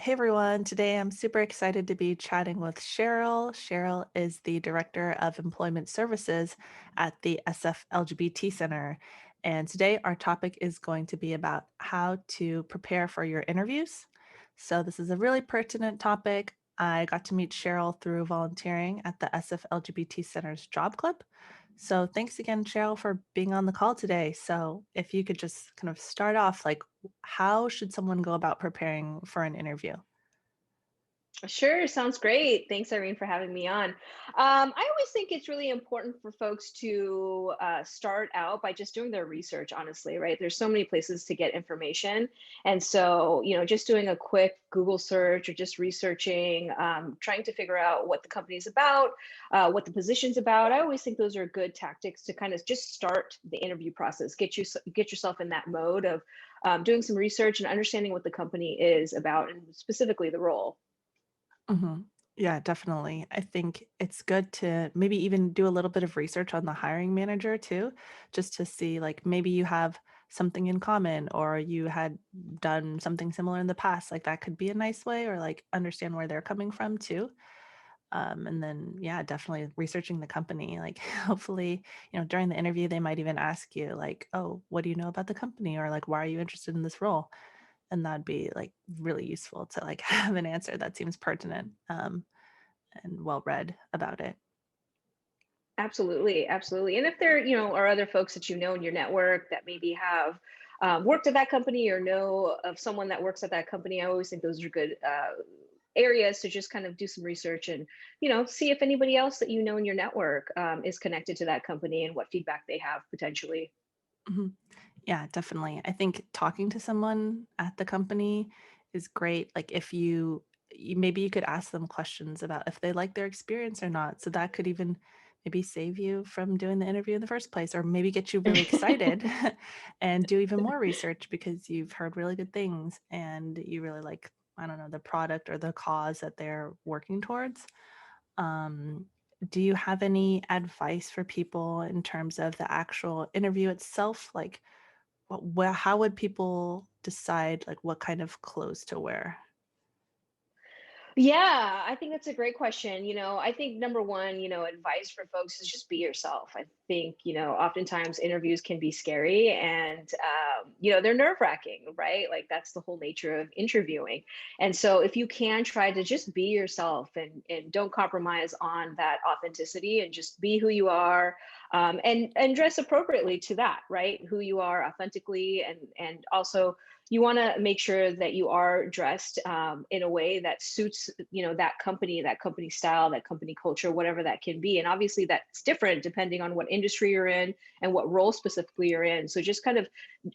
Hey everyone, today I'm super excited to be chatting with Cheryl. Cheryl is the Director of Employment Services at the SF LGBT Center. And today our topic is going to be about how to prepare for your interviews. So, this is a really pertinent topic. I got to meet Cheryl through volunteering at the SF LGBT Center's Job Club. So, thanks again, Cheryl, for being on the call today. So, if you could just kind of start off, like, how should someone go about preparing for an interview? Sure, sounds great. Thanks, Irene, for having me on. I always think it's really important for folks to start out by just doing their research, honestly, right? There's so many places to get information. And so, just doing a quick Google search or just researching, trying to figure out what the company's about, what the position's about. I always think those are good tactics to kind of just start the interview process, get yourself in that mode of doing some research and understanding what the company is about and specifically the role. Mhm. Yeah, definitely. I think it's good to maybe even do a little bit of research on the hiring manager too, just to see like maybe you have something in common or you had done something similar in the past. Like that could be a nice way or like understand where they're coming from too. And then, yeah, definitely researching the company. Like, hopefully, during the interview, they might even ask you, like, oh, what do you know about the company? Or like, why are you interested in this role? And that'd be like really useful to like have an answer that seems pertinent and well read about it. Absolutely, absolutely. And if there, are other folks that you know in your network that maybe have worked at that company or know of someone that works at that company, I always think those are good areas to just kind of do some research and, see if anybody else that you know in your network is connected to that company and what feedback they have potentially. Mhm. Yeah, definitely. I think talking to someone at the company is great. Like if maybe you could ask them questions about if they like their experience or not. So that could even maybe save you from doing the interview in the first place, or maybe get you really excited and do even more research because you've heard really good things and you really like, I don't know, the product or the cause that they're working towards. Um, do you have any advice for people in terms of the actual interview itself? Like, how would people decide like what kind of clothes to wear? Yeah, I think that's a great question. I think number one, advice for folks is just be yourself. I think, oftentimes interviews can be scary and, they're nerve wracking, right? Like that's the whole nature of interviewing. And so if you can try to just be yourself and don't compromise on that authenticity and just be who you are, and dress appropriately to that, right? Who you are authentically and also you want to make sure that you are dressed in a way that suits that company style, that company culture, whatever that can be. And obviously that's different depending on what industry you're in and what role specifically you're in. So just kind of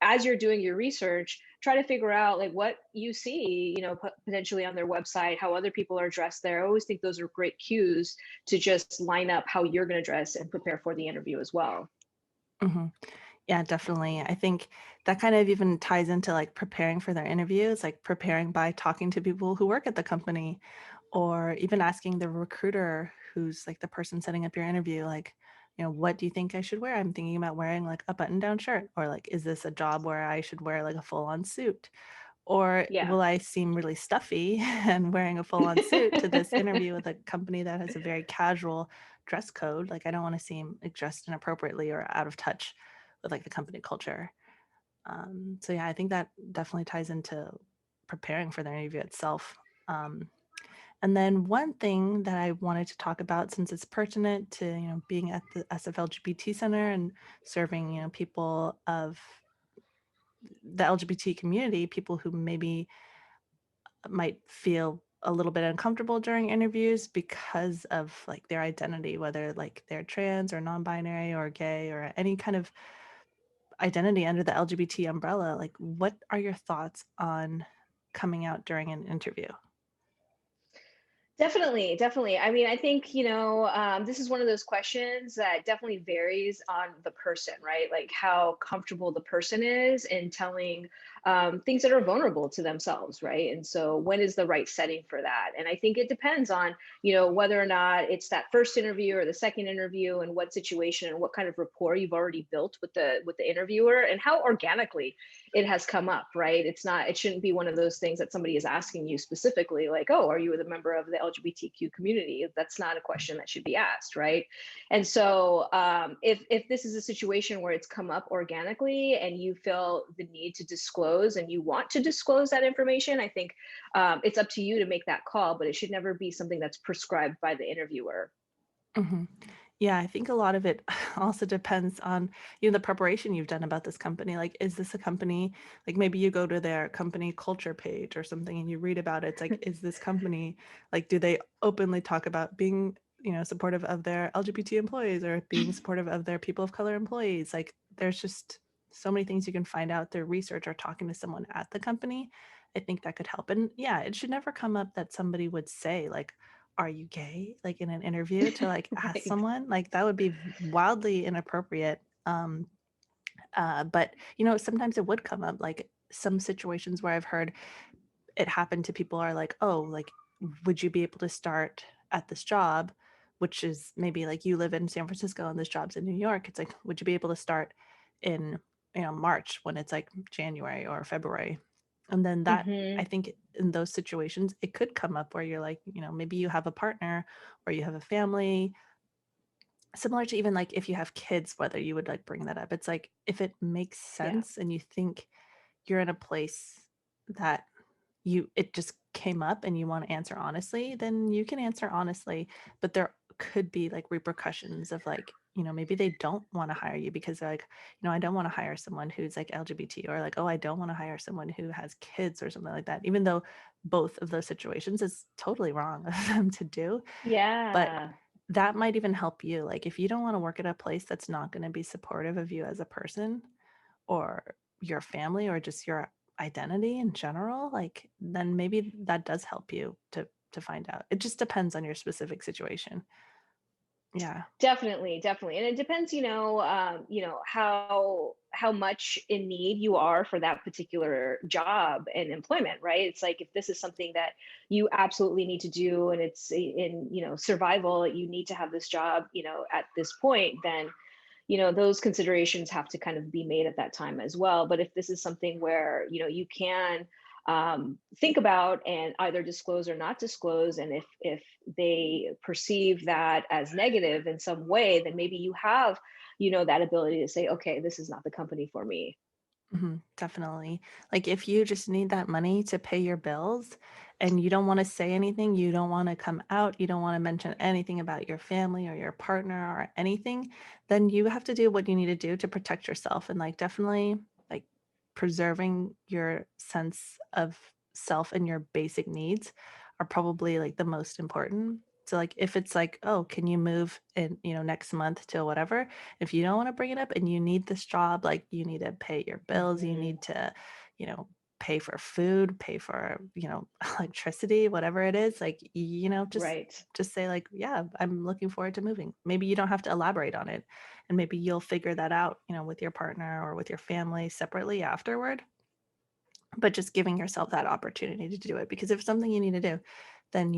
as you're doing your research, try to figure out like what you see, potentially on their website, how other people are dressed there. I always think those are great cues to just line up how you're going to dress and prepare for the interview as well. Mhm. Yeah, definitely. I think that kind of even ties into like preparing for their interviews, like preparing by talking to people who work at the company or even asking the recruiter who's like the person setting up your interview, like, what do you think I should wear? I'm thinking about wearing like a button down shirt, or like, is this a job where I should wear like a full on suit? Or Yeah. will I seem really stuffy and wearing a full on suit to this interview with a company that has a very casual dress code? Like, I don't want to seem like dressed inappropriately or out of touch with like the company culture. So yeah, I think that definitely ties into preparing for the interview itself. Um, and then one thing that I wanted to talk about, since it's pertinent to being at the SFLGBT Center and serving people of the LGBT community, people who maybe might feel a little bit uncomfortable during interviews because of like their identity, whether like they're trans or non-binary or gay or any kind of identity under the LGBT umbrella. Like, what are your thoughts on coming out during an interview? Definitely, definitely. I mean, I think, this is one of those questions that definitely varies on the person, right? Like how comfortable the person is in telling things that are vulnerable to themselves, right? And so when is the right setting for that? And I think it depends on, whether or not it's that first interview or the second interview, and what situation and what kind of rapport you've already built with the interviewer, and how organically it has come up, right? It shouldn't be one of those things that somebody is asking you specifically, like, oh, are you a member of the LGBTQ community? That's not a question that should be asked, right? And so if this is a situation where it's come up organically and you feel the need to disclose and you want to disclose that information, I think it's up to you to make that call, but it should never be something that's prescribed by the interviewer. Mhm. Yeah, I think a lot of it also depends on, the preparation you've done about this company. Like, is this a company, like maybe you go to their company culture page or something and you read about it. It's like, is this company, like, do they openly talk about being, supportive of their LGBT employees or being supportive of their people of color employees? Like, there's just so many things you can find out through research or talking to someone at the company. I think that could help. And yeah, it should never come up that somebody would say, like, are you gay? Like in an interview to like ask Right. someone, like that would be wildly inappropriate. But sometimes it would come up, like some situations where I've heard it happen to people are like, oh, like, would you be able to start at this job? Which is maybe like you live in San Francisco and this job's in New York. It's like, would you be able to start in, March when it's like January or February? And then that, I Hmm. think in those situations, it could come up where you're like, maybe you have a partner or you have a family, similar to even like if you have kids, whether you would like bring that up. It's like if it makes Yeah. sense and you think you're in a place that it just came up and you want to answer honestly, then you can answer honestly. But there could be like repercussions of like, maybe they don't want to hire you because they're like, I don't want to hire someone who's like LGBT, or like, oh, I don't want to hire someone who has kids or something like that, even though both of those situations is totally wrong of them to do. But Yeah. that might even help you. Like if you don't want to work at a place that's not going to be supportive of you as a person or your family or just your identity in general, like then maybe that does help you to find out. It just depends on your specific situation. Yeah. Definitely, definitely. And it depends, how much in need you are for that particular job and employment, right? It's like if this is something that you absolutely need to do and it's in, survival, you need to have this job, at this point, then those considerations have to kind of be made at that time as well. But if this is something where you can think about and either disclose or not disclose, and if they perceive that as negative in some way, then maybe you have that ability to say, okay, this is not the company for me. Definitely. Like if you just need that money to pay your bills and you don't want to say anything, you don't want to come out, you don't want to mention anything about your family or your partner or anything, then you have to do what you need to do to protect yourself, and like definitely like preserving your sense of self and your basic needs are probably like the most important. So like if it's like, oh, can you move in, next month to whatever, if you don't want to bring it up and you need this job, like you need to pay your bills, you Hmm. need to, pay for food, pay for, electricity, whatever it is, like, Right. just say like, yeah, I'm looking forward to moving. Maybe you don't have to elaborate on it. And maybe you'll figure that out, with your partner or with your family separately afterward. But just giving yourself that opportunity to do it. Because if it's something you need to do, then,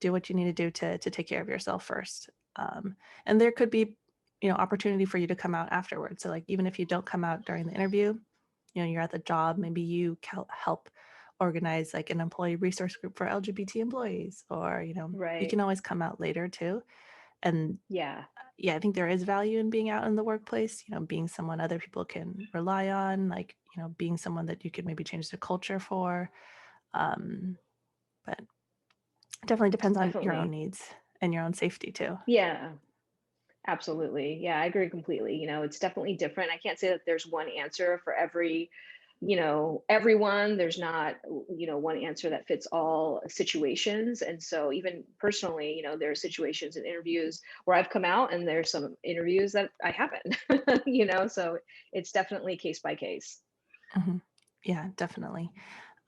do what you need to do to take care of yourself first. And there could be, opportunity for you to come out afterwards. So like even if you don't come out during the interview, you're at the job, maybe you help organize like an employee resource group for LGBT employees, or, you Right. can always come out later too. And Yeah. yeah, I think there is value in being out in the workplace, being someone other people can rely on, like, being someone that you could maybe change the culture for. Um, but it definitely depends on your own Definitely. needs and your own safety too. Yeah. Absolutely. Yeah, I agree completely. It's definitely different. I can't say that there's one answer for everyone. There's not, one answer that fits all situations. And so even personally, there are situations and interviews where I've come out and there's some interviews that I haven't, so it's definitely case by case. Mhm. Yeah, definitely.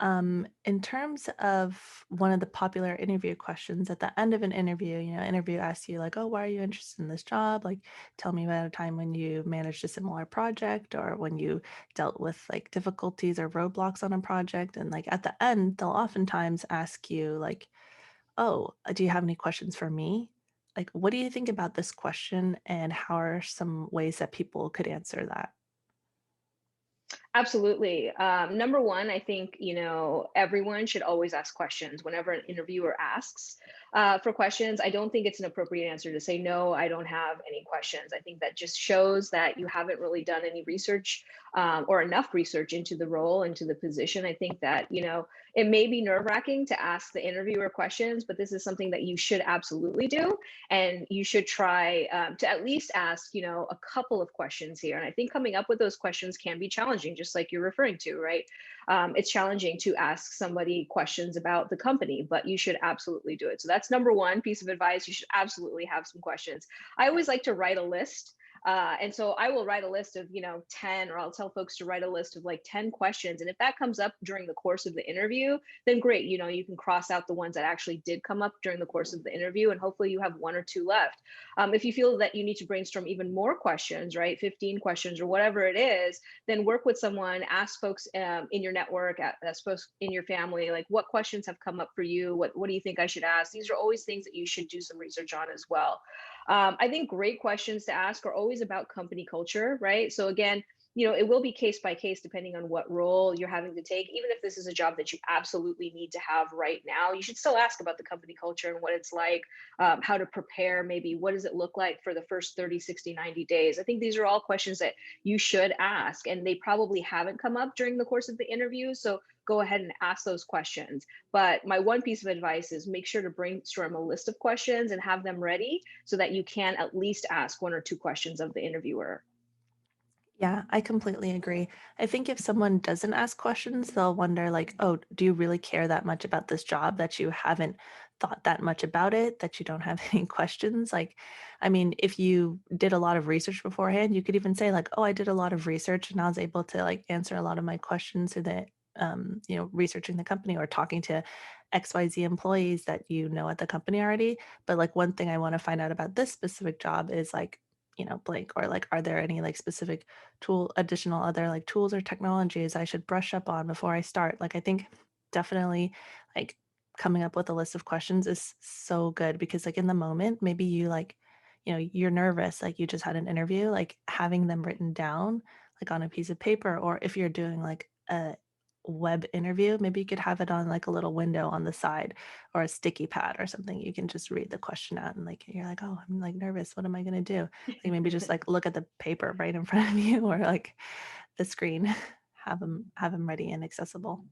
In terms of one of the popular interview questions at the end of an interview, interview asks you like, "Oh, why are you interested in this job? Like, tell me about a time when you managed a similar project or when you dealt with like difficulties or roadblocks on a project." And like at the end, they'll oftentimes ask you like, "Oh, do you have any questions for me?" Like, what do you think about this question, and how are some ways that people could answer that? Absolutely. Number one, I think, everyone should always ask questions whenever an interviewer asks for questions. I don't think it's an appropriate answer to say, no, I don't have any questions. I think that just shows that you haven't really done any research or enough research into the role, into the position. I think that, it may be nerve wracking to ask the interviewer questions, but this is something that you should absolutely do. And you should try to at least ask, a couple of questions here. And I think coming up with those questions can be challenging, just like you're referring to, right? It's challenging to ask somebody questions about the company, but you should absolutely do it. So that's number one piece of advice. You should absolutely have some questions. I always like to write a list. And so I will write a list of, 10, or I'll tell folks to write a list of like 10 questions. And if that comes up during the course of the interview, then great. You can cross out the ones that actually did come up during the course of the interview, and hopefully you have one or two left. If you feel that you need to brainstorm even more questions, right, 15 questions or whatever it is, then work with someone, ask folks in your network, ask folks in your family, like what questions have come up for you? What do you think I should ask? These are always things that you should do some research on as well. I think great questions to ask are always about company culture, right? So again, it will be case by case depending on what role you're having to take. Even if this is a job that you absolutely need to have right now, you should still ask about the company culture and what it's like, how to prepare, maybe what does it look like for the first 30, 60, 90 days. I think these are all questions that you should ask, and they probably haven't come up during the course of the interview. So go ahead and ask those questions. But my one piece of advice is make sure to brainstorm a list of questions and have them ready so that you can at least ask one or two questions of the interviewer. Yeah, I completely agree. I think if someone doesn't ask questions, they'll wonder like, "Oh, do you really care that much about this job that you haven't thought that much about it, that you don't have any questions?" Like, I mean, if you did a lot of research beforehand, you could even say like, "Oh, I did a lot of research and I was able to like answer a lot of my questions through the researching the company or talking to XYZ employees that you know at the company already. But like one thing I want to find out about this specific job is like, blank, or like, are there any like specific additional other like tools or technologies I should brush up on before I start?" Like I think definitely like coming up with a list of questions is so good because like in the moment, maybe you like, you're nervous, like you just had an interview, like having them written down like on a piece of paper, or if you're doing like a web interview, maybe you could have it on like a little window on the side or a sticky pad or something. You can just read the question out and like you're like, "Oh, I'm like nervous. What am I gonna do?" Like maybe just like look at the paper right in front of you or like the screen. Have them ready and accessible.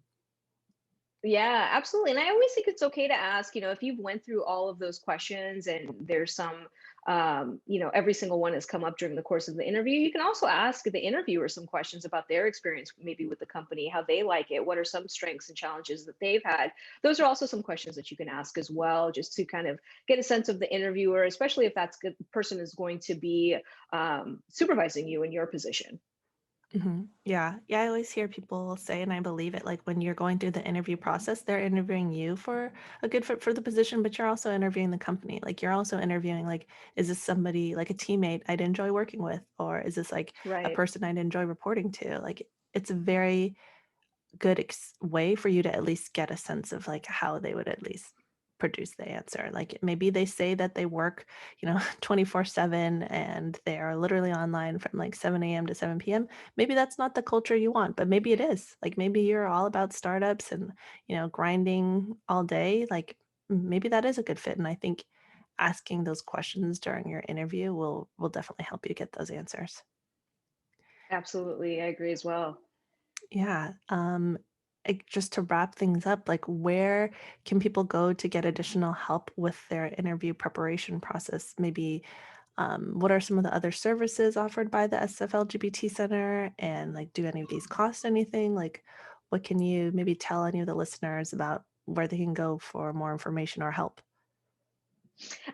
Yeah, absolutely. And I always think it's okay to ask, if you've went through all of those questions and there's some, every single one has come up during the course of the interview, you can also ask the interviewer some questions about their experience, maybe with the company, how they like it, what are some strengths and challenges that they've had. Those are also some questions that you can ask as well, just to kind of get a sense of the interviewer, especially if that's good person is going to be supervising you in your position. Yeah. Yeah. I always hear people say, and I believe it, like when you're going through the interview process, they're interviewing you for a good fit for the position, but you're also interviewing the company. Like you're also interviewing, like, is this somebody like a teammate I'd enjoy working with? Or is this like a Right. person I'd enjoy reporting to? Like it's a very good way for you to at least get a sense of like how they would at least produce the answer. Like maybe they say that they work, 24/7 and they are literally online from like 7 a.m. to 7 p.m. Maybe that's not the culture you want, but maybe it is. Like maybe you're all about startups and, grinding all day. Like maybe that is a good fit. And I think asking those questions during your interview will definitely help you get those answers. Absolutely. I agree as well. Yeah. Just to wrap things up, like where can people go to get additional help with their interview preparation process? Maybe what are some of the other services offered by the SF LGBT Center? And like, do any of these cost anything? Like, what can you maybe tell any of the listeners about where they can go for more information or help?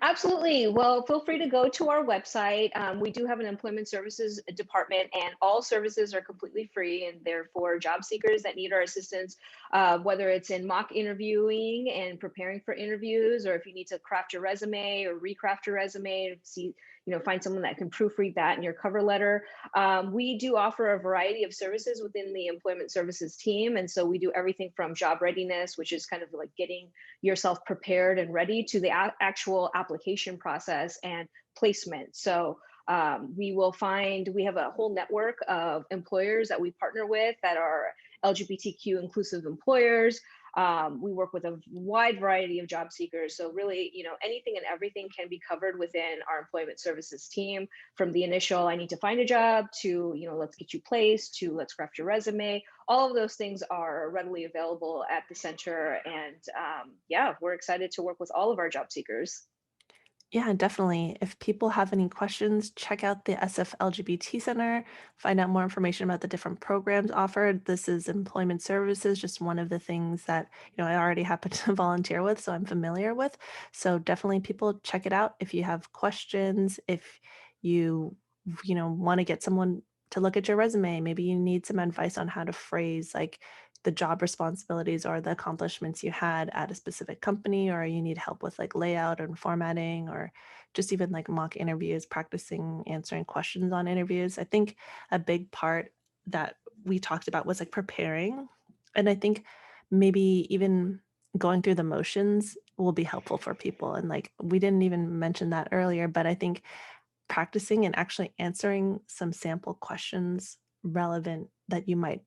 Absolutely. Well, feel free to go to our website. We do have an employment services department, and all services are completely free and they're for job seekers that need our assistance. whether it's in mock interviewing and preparing for interviews, or if you need to craft your resume or recraft your resume, see, find someone that can proofread that in your cover letter. We do offer a variety of services within the employment services team. And so we do everything from job readiness, which is kind of like getting yourself prepared and ready, to the actual application process and placement. So we have a whole network of employers that we partner with that are LGBTQ inclusive employers. We work with a wide variety of job seekers. So really, anything and everything can be covered within our employment services team, from the initial, I need to find a job, to, let's get you placed, to let's craft your resume. All of those things are readily available at the center. And yeah, we're excited to work with all of our job seekers. Yeah, definitely. If people have any questions, check out the SF LGBT Center, find out more information about the different programs offered. This is employment services, just one of the things that, I already happen to volunteer with, so I'm familiar with. So definitely people check it out if you have questions, if you, want to get someone to look at your resume, maybe you need some advice on how to phrase like the job responsibilities or the accomplishments you had at a specific company, or you need help with like layout and formatting, or just even like mock interviews, practicing answering questions on interviews. I think a big part that we talked about was like preparing. And I think maybe even going through the motions will be helpful for people. And like we didn't even mention that earlier, but I think practicing and actually answering some sample questions relevant that you might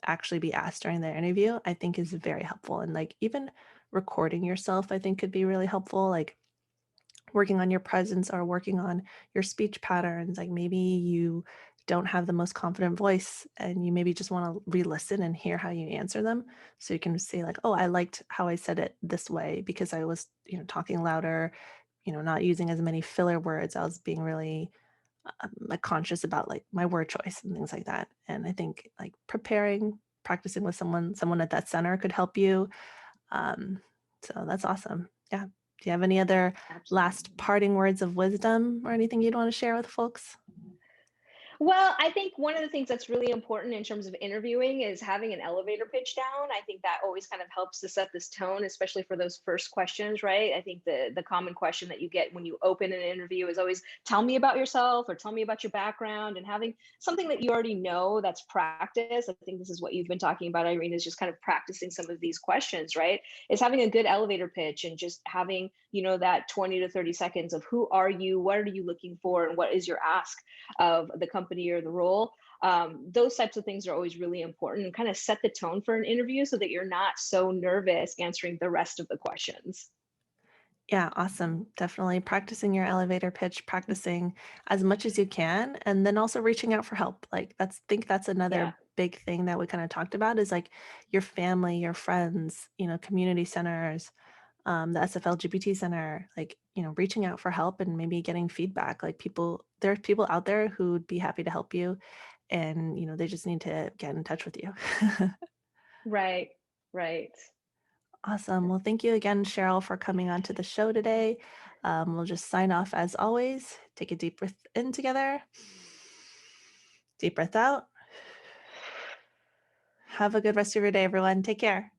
actually be asked during the interview, I think is very helpful. And like even recording yourself, I think could be really helpful. Like working on your presence or working on your speech patterns. Like maybe you don't have the most confident voice and you maybe just want to re-listen and hear how you answer them. So you can say like, oh, I liked how I said it this way because I was, talking louder, not using as many filler words. I was being really like conscious about like my word choice and things like that. And I think like practicing with someone at that center could help you. Um, so that's awesome. Yeah. Do you have any other last Absolutely. parting words of wisdom or anything you'd want to share with folks? Well, I think one of the things that's really important in terms of interviewing is having an elevator pitch down. I think that always kind of helps to set this tone, especially for those first questions, right? I think the common question that you get when you open an interview is always, tell me about yourself, or tell me about your background, and having something that you already know that's practice. I think this is what you've been talking about, Irene, is just kind of practicing some of these questions, right? Is having a good elevator pitch and just having, that 20 to 30 seconds of who are you, what are you looking for, and what is your ask of the company or the role. Those types of things are always really important, and kind of set the tone for an interview so that you're not so nervous answering the rest of the questions. Yeah, awesome. Definitely practicing your elevator pitch, practicing as much as you can, and then also reaching out for help. Like think that's Yeah. another big thing that we kind of talked about is like your family, your friends, community centers, the SF LGBT Center, like, reaching out for help and maybe getting feedback. Like there are people out there who'd be happy to help you and, they just need to get in touch with you. Right. Right. Awesome. Well, thank you again, Cheryl, for coming on to the show today. We'll just sign off as always. Take a deep breath in together, deep breath out. Have a good rest of your day, everyone. Take care.